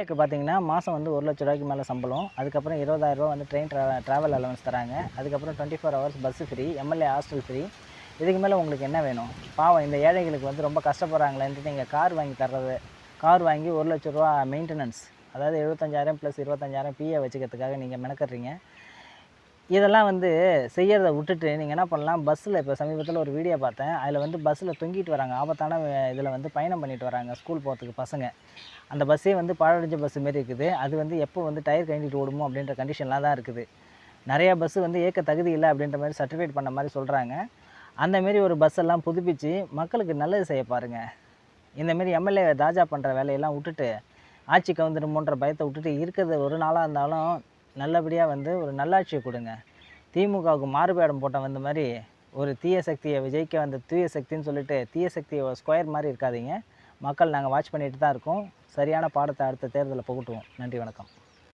எனக்கு பார்த்தீங்கன்னா, மாதம் வந்து ரூ. 1,00,000 மேலே சம்பளம். அதுக்கப்புறம் ரூ. 20,000 வந்து ட்ரெயின் ட்ராவல் அலவன்ஸ் தராங்க. அதுக்கப்புறம் 24 hours bus free, MLA hostel free. இதுக்கு மேலே உங்களுக்கு என்ன வேணும்? பாவம் இந்த ஏழைகளுக்கு வந்து ரொம்ப கஷ்டப்படுறாங்களேன்ட்டு நீங்கள் கார் வாங்கி தர்றது, கார் வாங்கி ரூ. 1,00,000 மெயின்டெனன்ஸ், அதாவது 75,000 + 25,000 பிஏ வச்சுக்கிறதுக்காக நீங்கள் மெனக்கட்றீங்க. இதெல்லாம் வந்து செய்யறத விட்டுட்டு நீங்கள் என்ன பண்ணலாம், பஸ்ஸில் இப்போ சமீபத்தில் ஒரு வீடியோ பார்த்தேன். அதில் வந்து பஸ்ஸில் தொங்கிட்டு வராங்க. ஆபத்தான இதில் வந்து பயணம் பண்ணிட்டு வராங்க ஸ்கூல் போகிறதுக்கு பசங்க. அந்த பஸ்ஸே வந்து பாழடைஞ்ச பஸ் மாரி இருக்குது. அது வந்து எப்போ வந்து டயர் கழண்டிட்டு ஓடுமோ அப்படின்ற கண்டிஷன்லாம் தான் இருக்குது. நிறையா பஸ்ஸு வந்து இயக்க தகுதி இல்லை அப்படின்ற மாதிரி சர்டிஃபிகேட் பண்ண மாதிரி சொல்கிறாங்க. அந்தமாரி ஒரு பஸ்ஸெல்லாம் புதுப்பிச்சு மக்களுக்கு நல்லது செய்ய பாருங்கள். இந்தமாரி எம்எல்ஏ தாஜா பண்ணுற வேலையெல்லாம் விட்டுட்டு, ஆட்சி கவுந்துருமோன்ற பயத்தை விட்டுட்டு, இருக்கிறது ஒரு நாளாக இருந்தாலும் நல்லபடியாக வந்து ஒரு நல்லாட்சியை கொடுங்க. திமுகவுக்கு மாறுவேடம் போட்ட வந்த மாதிரி ஒரு தீய சக்தியை விஜய்க்க வந்த தூய சக்தின்னு சொல்லிட்டு தீய சக்தியை ஸ்கொயர் மாதிரி இருக்காதீங்க. மக்கள் நாங்கள் வாட்ச் பண்ணிட்டு தான் இருக்கோம். சரியான பாடத்தை அடுத்த தேர்தலில் புகட்டுவோம். நன்றி, வணக்கம்.